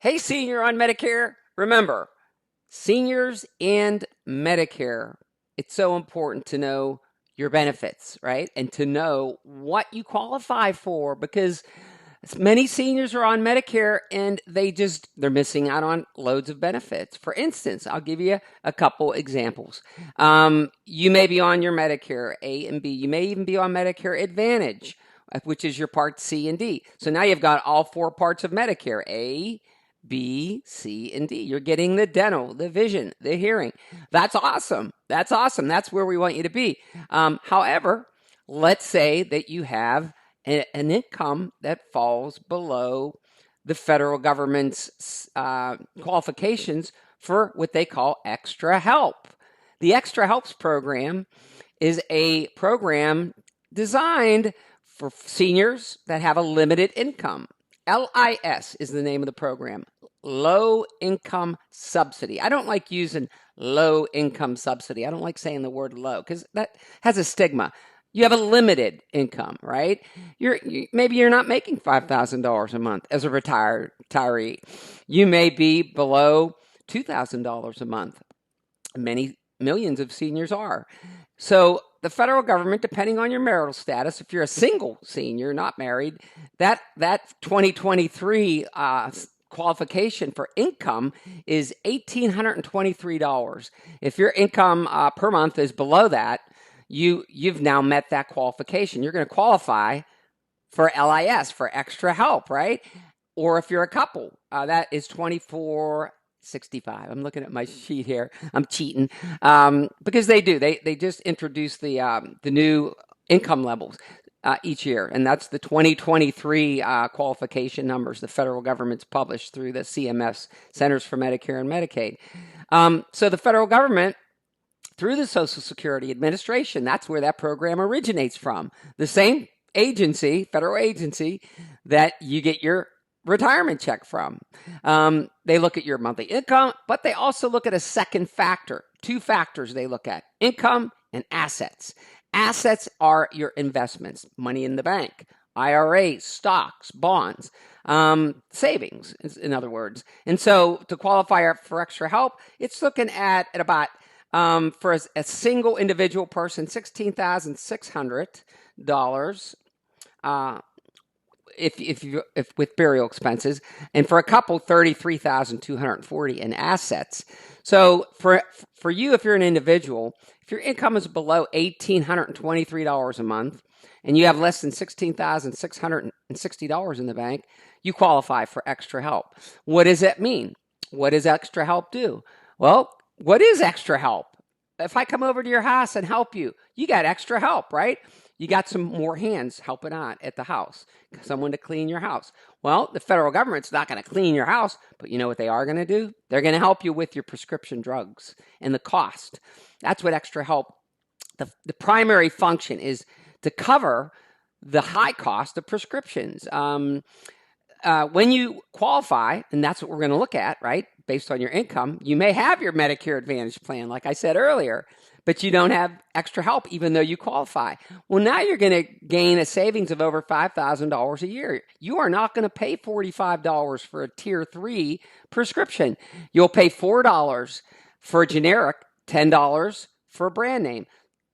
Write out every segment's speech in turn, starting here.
Hey, senior on Medicare. Remember, seniors and Medicare, it's so important to know your benefits, right? And to know what you qualify for because many seniors are on Medicare and they're missing out on loads of benefits. For instance, I'll give you a couple examples. You may be on your Medicare A and B. You may even be on Medicare Advantage, which is your Part C and D. So now you've got all four parts of Medicare: A, B, C, and D. You're getting the dental, the vision, the hearing. That's awesome. That's awesome. That's where we want you to be. However, let's say that you have an income that falls below the federal government's qualifications for what they call extra help. The Extra Helps program is a program designed for seniors that have a limited income. L.I.S is the name of the program. Low income subsidy. I don't like using low income subsidy. I don't like saying the word low because that has a stigma. You have a limited income, right? Maybe you're not making $5,000 a month as a retiree. You may be below $2,000 a month. Many millions of seniors are. So the federal government, depending on your marital status, if you're a single senior, not married, that 2023 qualification for income is $1,823. If your income per month is below that, you've now met that qualification. You're going to qualify for LIS, for extra help, right? Or if you're a couple, that is 2465. I'm looking at my sheet here. I'm cheating because they do. They just introduced the new income levels each year, and that's the 2023 qualification numbers the federal government's published through the CMS, Centers for Medicare and Medicaid. So the federal government, through the Social Security Administration, that's where that program originates from. The same agency, federal agency, that you get your retirement check from. They look at your monthly income, but they also look at a second factor. Two factors they look at: income and assets. Assets are your investments, money in the bank, IRAs, stocks, bonds, savings, in other words. And so to qualify for extra help, it's looking at about, for a single individual person, $16,600 if with burial expenses, and for a couple, $33,240 in assets. So for you, if you're an individual, if your income is below $1,823 a month, and you have less than $16,660 in the bank, you qualify for extra help. What does that mean? What does extra help do? Well, what is extra help? If I come over to your house and help you, you got extra help, right? You got some more hands helping out at the house, someone to clean your house. Well, the federal government's not going to clean your house, but you know what they are going to do? They're going to help you with your prescription drugs and the cost. That's what extra help, the primary function is to cover the high cost of prescriptions. When you qualify, and that's what we're going to look at, right? Based on your income, you may have your Medicare Advantage plan, like I said earlier, but you don't have extra help even though you qualify. Well, now you're going to gain a savings of over $5,000 a year. You are not going to pay $45 for a Tier 3 prescription. You'll pay $4 for a generic, $10 for a brand name.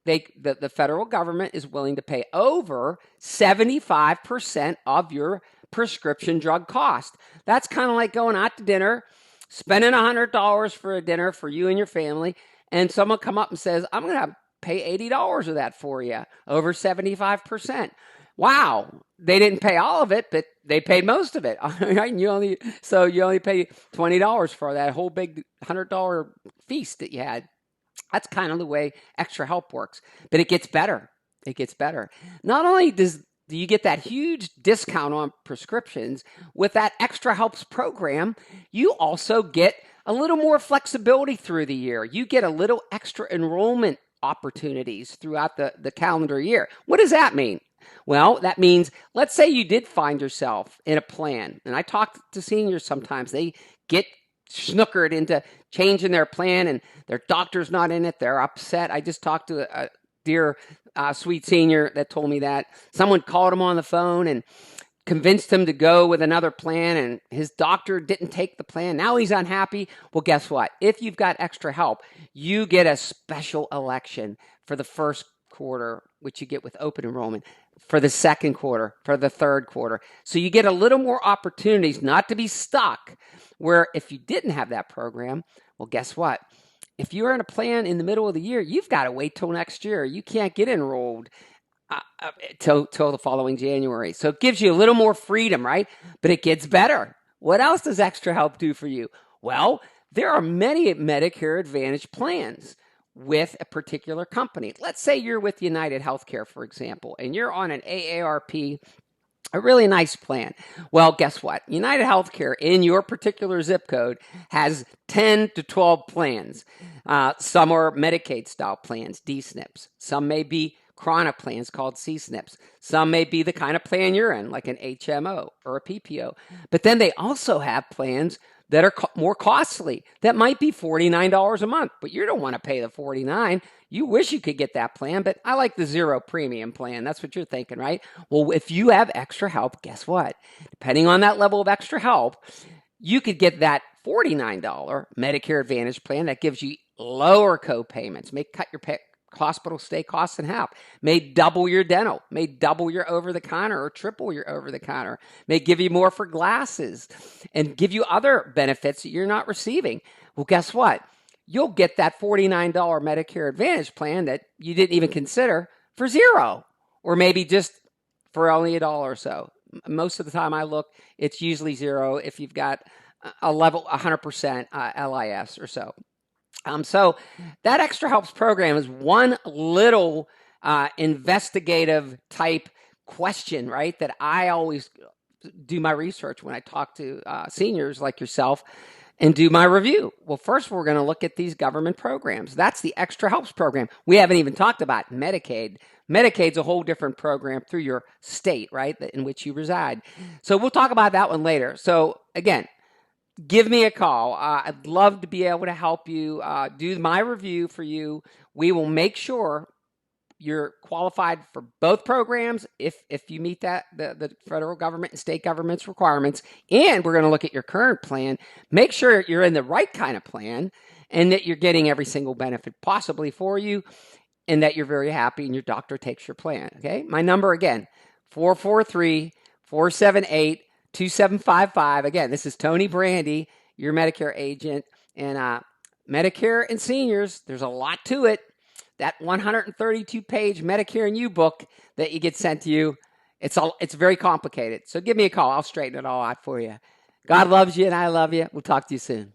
The federal government is willing to pay over 75% of your prescription drug cost. That's kind of like going out to dinner, spending $100 for a dinner for you and your family, and someone come up and says, I'm going to pay $80 of that for you, over 75%. Wow, they didn't pay all of it, but they paid most of it. Right? You only pay $20 for that whole big $100 feast that you had. That's kind of the way extra help works, but it gets better. It gets better. Not only do you get that huge discount on prescriptions with that Extra Helps program, you also get a little more flexibility through the year. You get a little extra enrollment opportunities throughout the calendar year. What does that mean? Well, that means, let's say you did find yourself in a plan, and I talk to seniors sometimes. They get snookered into changing their plan, and their doctor's not in it. They're upset. I just talked to a dear sweet senior that told me that someone called him on the phone, and convinced him to go with another plan and his doctor didn't take the plan. Now he's unhappy. Well, guess what? If you've got extra help, you get a special election for the first quarter, which you get with open enrollment, for the second quarter, for the third quarter. So you get a little more opportunities not to be stuck where if you didn't have that program, well, guess what? If you're in a plan in the middle of the year, you've got to wait till next year. You can't get enrolled till the following January. So it gives you a little more freedom, right? But it gets better. What else does extra help do for you? Well, there are many Medicare Advantage plans with a particular company. Let's say you're with United Healthcare, for example, and you're on an AARP, a really nice plan. Well, guess what? United Healthcare in your particular zip code has 10 to 12 plans. Some are Medicaid style plans, D-SNPs. Some may be chronic plans called C-SNPs. Some may be the kind of plan you're in, like an HMO or a PPO. But then they also have plans that are more costly. That might be $49 a month, but you don't want to pay the $49. You wish you could get that plan, but I like the zero premium plan. That's what you're thinking, right? Well, if you have extra help, guess what? Depending on that level of extra help, you could get that $49 Medicare Advantage plan that gives you lower co-payments, may cut your hospital stay costs in half, may double your dental, may double your over-the-counter or triple your over-the-counter, may give you more for glasses and give you other benefits that you're not receiving. Well, guess what? You'll get that $49 Medicare Advantage plan that you didn't even consider for zero, or maybe just for only $1 or so. Most of the time I look, it's usually zero if you've got a level 100% L.I.S or so. So that Extra Helps program is one little investigative type question, right? That I always do my research when I talk to seniors like yourself and do my review. Well, first we're going to look at these government programs. That's the Extra Helps program. We haven't even talked about Medicaid. Medicaid's a whole different program through your state, right, in which you reside. So we'll talk about that one later. So again, give me a call. I'd love to be able to help you do my review for you. We will make sure you're qualified for both programs if you meet the federal government and state government's requirements. And we're going to look at your current plan. Make sure you're in the right kind of plan and that you're getting every single benefit possibly for you and that you're very happy and your doctor takes your plan. Okay? My number again, 443-478-2755. Again, this is Tony Brandy, your Medicare agent. And Medicare and seniors, there's a lot to it. That 132-page Medicare and You book that you get sent to you, it's very complicated. So give me a call. I'll straighten it all out for you. God loves you and I love you. We'll talk to you soon.